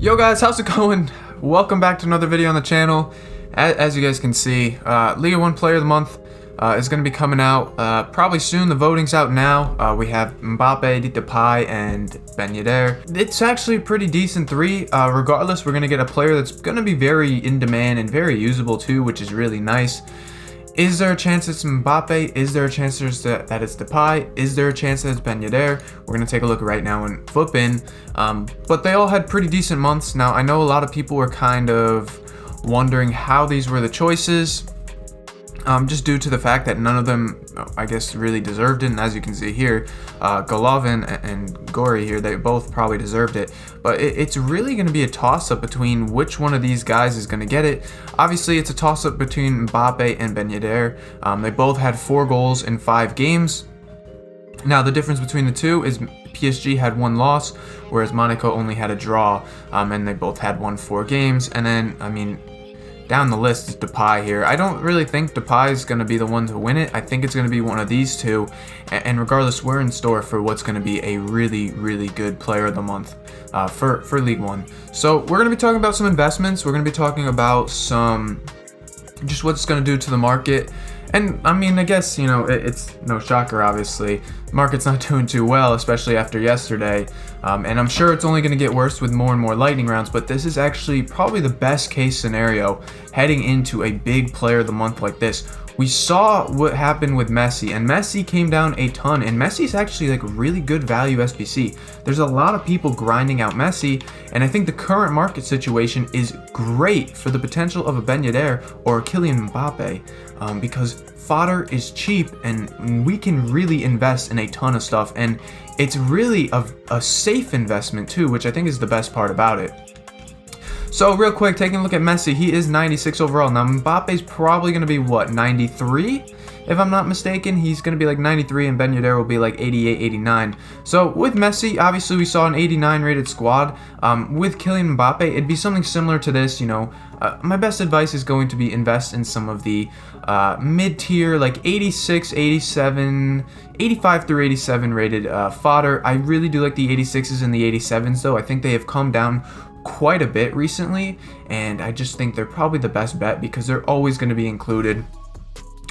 Yo guys, how's it going? Welcome back to another video on the channel. As you guys can see, Ligue 1 Player of the Month is going to be coming out probably soon. The voting's out now. We have Mbappe, Depay, and Ben Yedder. It's actually a pretty decent three. Regardless, we're going to get a player that's going to be very in demand and very usable too, which is really nice. Is there a chance it's Mbappe? Is there a chance that it's Depay? Is there a chance that it's Ben Yedder? We're going to take a look right now in FootBin. But they all had pretty decent months. Now, I know a lot of people were kind of wondering how these were the choices. Just due to the fact that none of them, I guess, really deserved it. And as you can see here, Golovin and Gori here, they both probably deserved it. But it's really going to be a toss-up between which one of these guys is going to get it. Obviously, it's a toss-up between Mbappe and Ben Yedder. They both had 4 goals in 5 games. Now, the difference between the two is PSG had 1 loss, whereas Monaco only had a draw, and they both had won 4 games. And then, I mean, down the list is Depay here. I don't really think Depay is going to be the one to win it. I think it's going to be one of these two. And regardless, we're in store for what's going to be a really, really good player of the month for Ligue 1. So we're going to be talking about some investments. We're going to be talking about some just what's going to do to the market. And I mean, I guess, you know, it's no shocker, obviously. The market's not doing too well, especially after yesterday. And I'm sure it's only going to get worse with more and more lightning rounds, but this is actually probably the best case scenario heading into a big player of the month like this. We saw what happened with Messi, and Messi came down a ton, and Messi's actually like really good value SBC. There's a lot of people grinding out Messi, and I think the current market situation is great for the potential of a Ben Yedder or a Kylian Mbappe, because fodder is cheap and we can really invest in a ton of stuff, and it's really a safe investment too, which I think is the best part about it. So real quick, taking a look at Messi, he is 96 overall. Now Mbappe's probably going to be what, 93? If I'm not mistaken, he's going to be like 93 and Ben Yedder will be like 88, 89. So with Messi, obviously we saw an 89 rated squad. With Kylian Mbappe, it'd be something similar to this, you know. My best advice is going to be invest in some of the mid-tier, like 86, 87, 85 through 87 rated fodder. I really do like the 86s and the 87s though. I think they have come down quite a bit recently, and I just think they're probably the best bet because they're always going to be included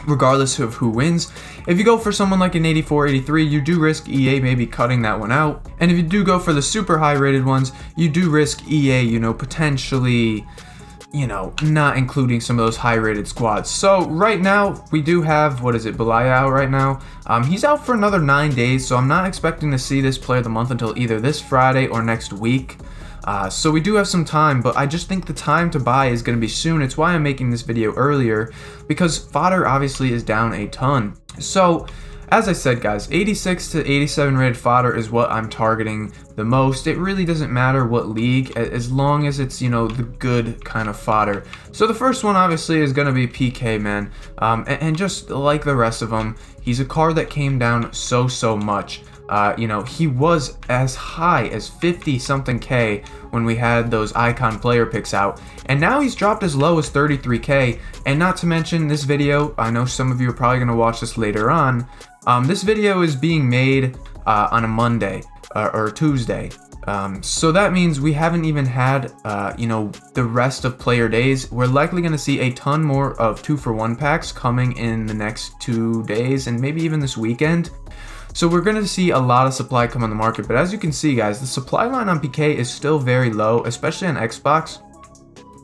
regardless of who wins. If you go for someone like an 84, 83, you do risk EA maybe cutting that one out. And if you do go for the super high rated ones, you do risk EA, you know, potentially, you know, not including some of those high rated squads. So right now we do have, what is it, Belaya out right now. He's out for another 9 days, so I'm not expecting to see this player of the month until either this Friday or next week. So we do have some time, but I just think the time to buy is going to be soon. It's why I'm making this video earlier, because fodder obviously is down a ton. So as I said, guys, 86 to 87 rated fodder is what I'm targeting the most. It really doesn't matter what league, as long as it's, you know, the good kind of fodder. So the first one obviously is going to be PK, man. And just like the rest of them, he's a card that came down so much. You know, he was as high as 50 something K when we had those icon player picks out, and now he's dropped as low as 33K. And not to mention, this video, I know some of you are probably going to watch this later on. This video is being made on a Monday or Tuesday. So that means we haven't even had, you know, the rest of player days. We're likely going to see a ton more of 2-for-1 packs coming in the next 2 days and maybe even this weekend. So we're going to see a lot of supply come on the market. But as you can see, guys, the supply line on PK is still very low, especially on Xbox,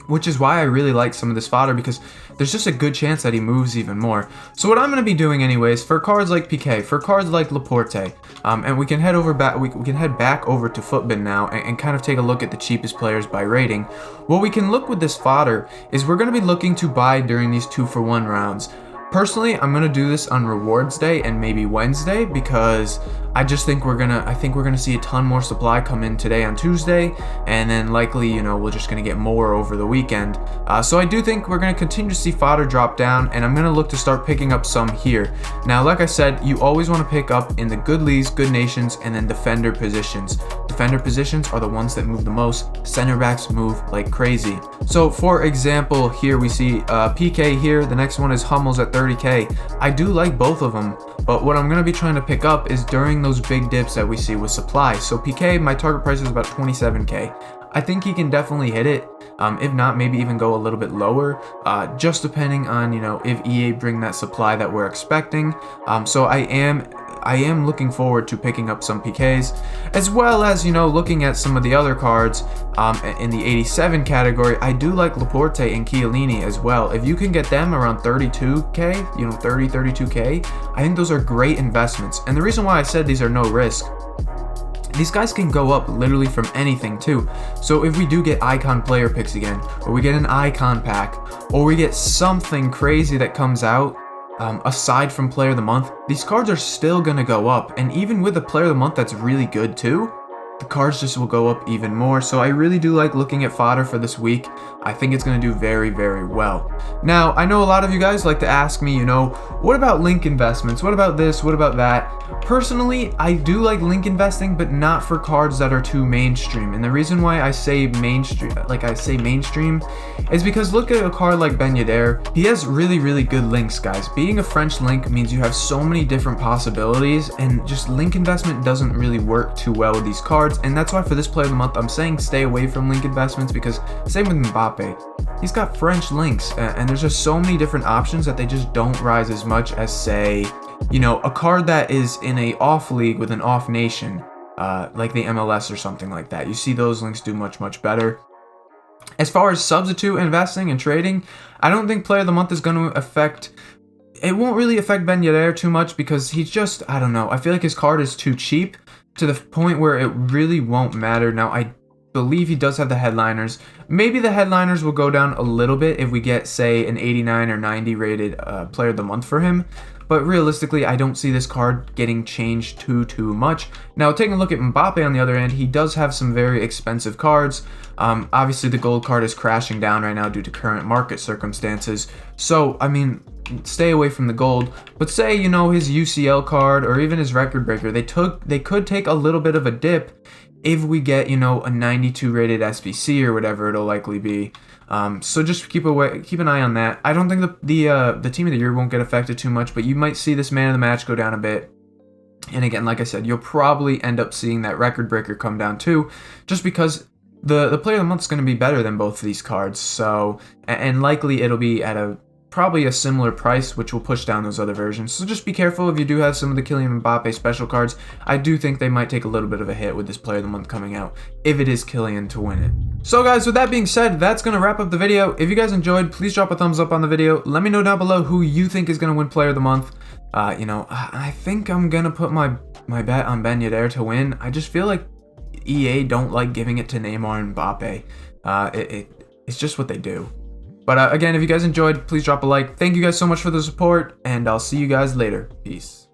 which is why I really like some of this fodder, because there's just a good chance that he moves even more. So what I'm going to be doing anyways, for cards like PK, for cards like Laporte, and we can head back over to FootBin now and kind of take a look at the cheapest players by rating. What we can look with this fodder is we're going to be looking to buy during these 2-for-1 rounds. Personally, I'm gonna do this on rewards day and maybe Wednesday, because I just think we're gonna see a ton more supply come in today on Tuesday, and then likely, you know, we're just gonna get more over the weekend. So I do think we're gonna continue to see fodder drop down, and I'm gonna look to start picking up some here. Now, like I said, you always want to pick up in the good leagues, good nations, and then defender positions. Defender positions are the ones that move the most. Center backs move like crazy. So for example, here we see PK here. The next one is Hummels at 30K. I do like both of them, but what I'm going to be trying to pick up is during those big dips that we see with supply. So PK, my target price is about 27K. I think he can definitely hit it. If not, maybe even go a little bit lower, just depending on, you know, if EA bring that supply that we're expecting. So I am looking forward to picking up some PKs, as well as, you know, looking at some of the other cards in the 87 category. I do like Laporte and Chiellini as well. If you can get them around 32k, you know, 32k, I think those are great investments. And the reason why I said these are no risk, these guys can go up literally from anything too. So if we do get icon player picks again, or we get an icon pack, or we get something crazy that comes out, aside from player of the month, these cards are still gonna go up. And even with a player of the month that's really good too, the cards just will go up even more. So I really do like looking at Fodder for this week. I think it's going to do very, very well. Now, I know a lot of you guys like to ask me, you know, what about link investments? What about this? What about that? Personally, I do like link investing, but not for cards that are too mainstream. And the reason why I say mainstream, is because look at a card like Ben Yedder. He has really, really good links, guys. Being a French link means you have so many different possibilities, and just link investment doesn't really work too well with these cards. And that's why for this player of the month, I'm saying stay away from link investments, because same with Mbappe. He's got French links, and there's just so many different options that they just don't rise as much as, say, you know, a card that is in a off league with an off nation, like the MLS or something like that. You see those links do much, much better. As far as substitute investing and trading, I don't think player of the month is going to affect... It won't really affect Ben Yedder too much, because he's just, I don't know, I feel like his card is too cheap to the point where it really won't matter. Now, I believe he does have the headliners. Maybe the headliners will go down a little bit if we get, say, an 89 or 90 rated player of the month for him. But realistically, I don't see this card getting changed too much. Now, taking a look at Mbappe on the other end, he does have some very expensive cards. Obviously, the gold card is crashing down right now due to current market circumstances. So, I mean, stay away from the gold. But say, you know, his UCL card or even his record breaker, they could take a little bit of a dip if we get, you know, a 92 rated SBC or whatever it'll likely be. So just keep an eye on that. I don't think the team of the year won't get affected too much, but you might see this man of the match go down a bit. And again, like I said, you'll probably end up seeing that record breaker come down too, just because the player of the month is going to be better than both of these cards. So, and likely it'll be at probably a similar price, which will push down those other versions. So just be careful if you do have some of the Kylian Mbappe special cards. I do think they might take a little bit of a hit with this player of the month coming out, if it is Kylian to win it. So guys, with that being said, that's going to wrap up the video. If you guys enjoyed, please drop a thumbs up on the video. Let me know down below who you think is going to win player of the month. You know, I think I'm going to put my bet on Ben Yedder to win. I just feel like EA don't like giving it to Neymar and Mbappe. It's just what they do. But again, if you guys enjoyed, please drop a like. Thank you guys so much for the support, and I'll see you guys later. Peace.